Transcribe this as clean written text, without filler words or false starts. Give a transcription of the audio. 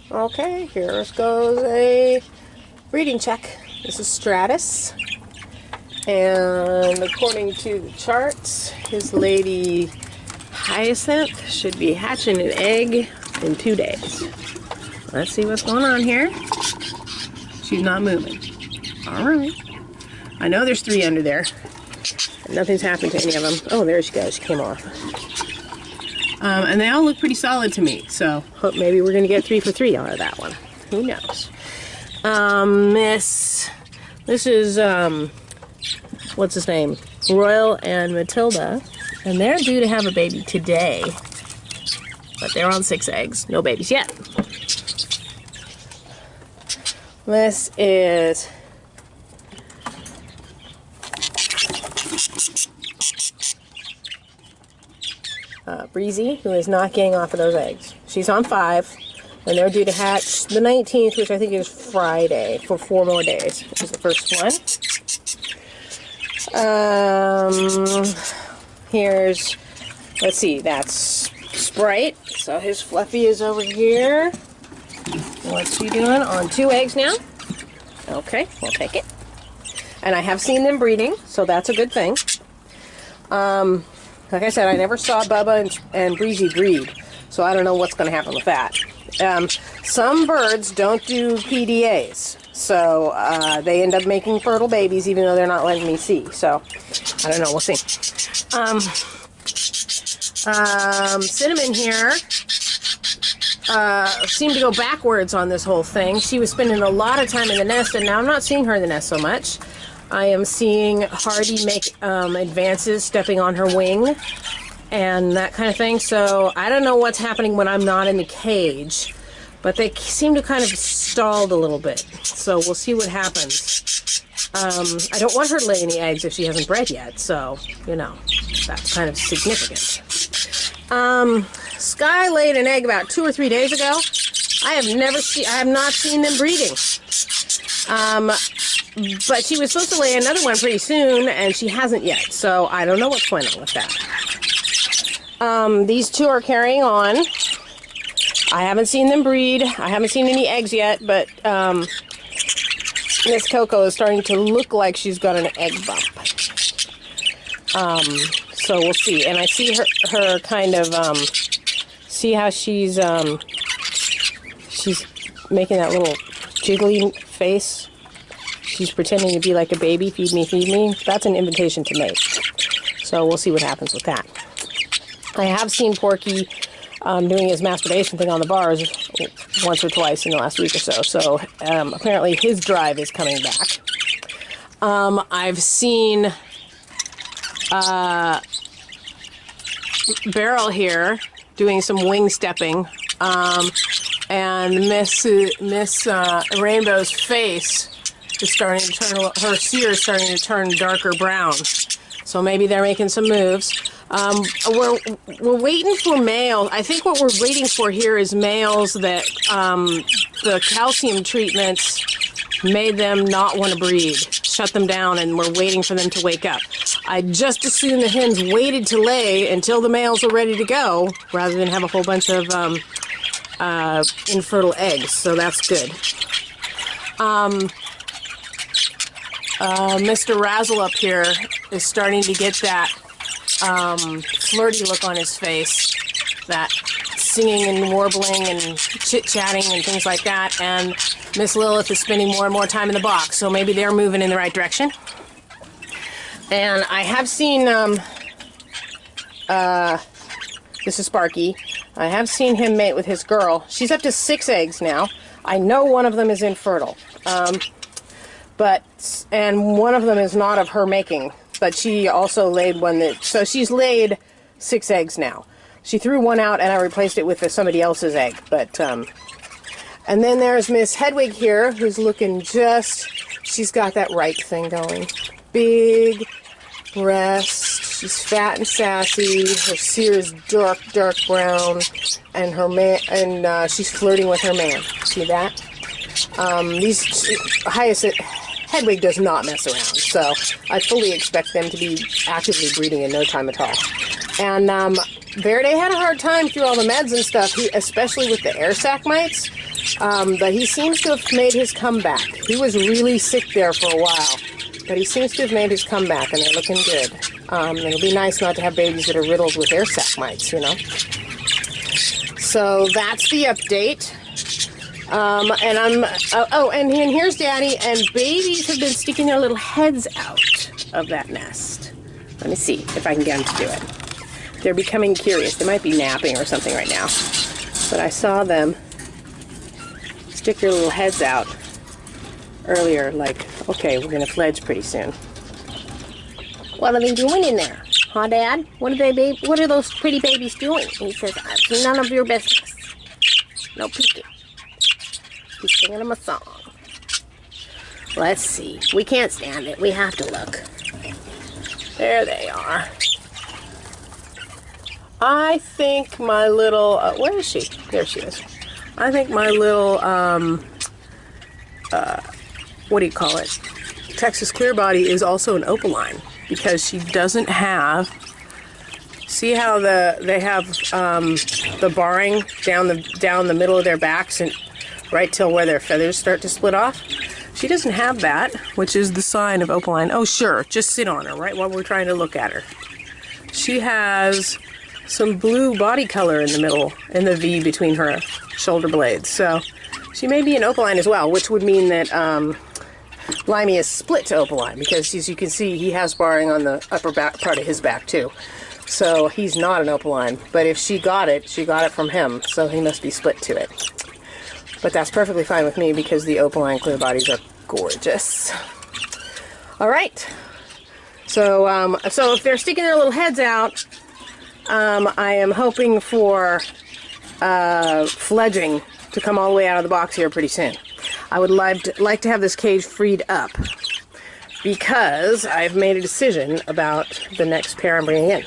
Okay, here goes a breeding check. This is Stratus. And according to the charts, his lady Hyacinth should be hatching an egg in 2 days. Let's see what's going on here. She's not moving. All right. I know there's 3 under there. Nothing's happened to any of them. Oh, there she goes. She came off. And they all look pretty solid to me. So hope maybe we're going to get 3 for 3 out of that one. Who knows? This is, what's his name? Royal and Matilda. And they're due to have a baby today. But they're on 6 eggs. No babies yet. This is Breezy, who is not getting off of those eggs. She's on 5, and they're due to hatch the 19th, which I think is Friday, for 4 more days. This is the first one. Here's, let's see, that's Sprite. So his Fluffy is over here. What's he doing? On 2 eggs now. Okay, we'll take it. And I have seen them breeding, so that's a good thing. Like I said, I never saw Bubba and Breezy breed, so I don't know what's going to happen with that. Some birds don't do PDAs, so they end up making fertile babies even though they're not letting me see. So, I don't know, we'll see. Cinnamon here seemed to go backwards on this whole thing. She was spending a lot of time in the nest, and now I'm not seeing her in the nest so much. I am seeing Hardy make advances, stepping on her wing, and that kind of thing. So I don't know what's happening when I'm not in the cage, but they seem to kind of stalled a little bit. So we'll see what happens. I don't want her to lay any eggs if she hasn't bred yet, so, you know, that's kind of significant. Sky laid an egg about 2 or 3 days ago. I have not seen them breeding. But she was supposed to lay another one pretty soon, and she hasn't yet, so I don't know what's going on with that. These 2 are carrying on. I haven't seen them breed. I haven't seen any eggs yet, but Miss Coco is starting to look like she's got an egg bump. So we'll see. And I see her kind of, see how she's making that little jiggly face. She's pretending to be like a baby, feed me, feed me. That's an invitation to mate. So we'll see what happens with that. I have seen Porky doing his masturbation thing on the bars once or twice in the last week or so. So apparently his drive is coming back. I've seen Beryl here doing some wing stepping. And Miss Rainbow's face is starting to turn, her cere is starting to turn darker brown. So maybe they're making some moves. We're waiting for males. I think what we're waiting for here is males that the calcium treatments made them not want to breed, shut them down, and we're waiting for them to wake up. I'd just as soon the hens waited to lay until the males were ready to go, rather than have a whole bunch of infertile eggs, so that's good. Mr. Razzle up here is starting to get that flirty look on his face, that singing and warbling and chit-chatting and things like that, and Miss Lilith is spending more and more time in the box, so maybe they're moving in the right direction. And I have seen, this is Sparky, I have seen him mate with his girl. She's up to 6 eggs now. I know one of them is infertile. And one of them is not of her making, but she also laid one that, so she's laid 6 eggs now. She threw one out and I replaced it with somebody else's egg, but, and then there's Miss Hedwig here, who's looking just, she's got that right thing going. Big breast, she's fat and sassy, her cere is dark, dark brown, and her man, and she's flirting with her man. See that? Hedwig does not mess around, so I fully expect them to be actively breeding in no time at all. And Verde had a hard time through all the meds and stuff, especially with the air sac mites, but he seems to have made his comeback. He was really sick there for a while, but he seems to have made his comeback, and they're looking good. It'll be nice not to have babies that are riddled with air sac mites, you know. So that's the update. And here's Daddy, and babies have been sticking their little heads out of that nest. Let me see if I can get them to do it. They're becoming curious. They might be napping or something right now. But I saw them stick their little heads out earlier, like, okay, we're going to fledge pretty soon. What are they doing in there? Huh, Dad? What are those pretty babies doing? And he says, it's none of your business. No peeking. He's singing them a song. Let's see. We can't stand it. We have to look. There they are. I think my little, where is she? There she is. I think my little, what do you call it? Texas Clearbody is also an opaline because she doesn't have, see how they have the barring down the middle of their backs and right till where their feathers start to split off? She doesn't have that, which is the sign of opaline. Oh, sure, just sit on her, right, while we're trying to look at her. She has some blue body color in the middle, in the V between her shoulder blades. So she may be an opaline as well, which would mean that Limey is split to opaline, because as you can see, he has barring on the upper back part of his back too. So he's not an opaline, but if she got it from him, so he must be split to it. But that's perfectly fine with me because the opaline clear bodies are gorgeous. All right. So, so if they're sticking their little heads out, I am hoping for fledging to come all the way out of the box here pretty soon. I would like to have this cage freed up because I've made a decision about the next pair I'm bringing in.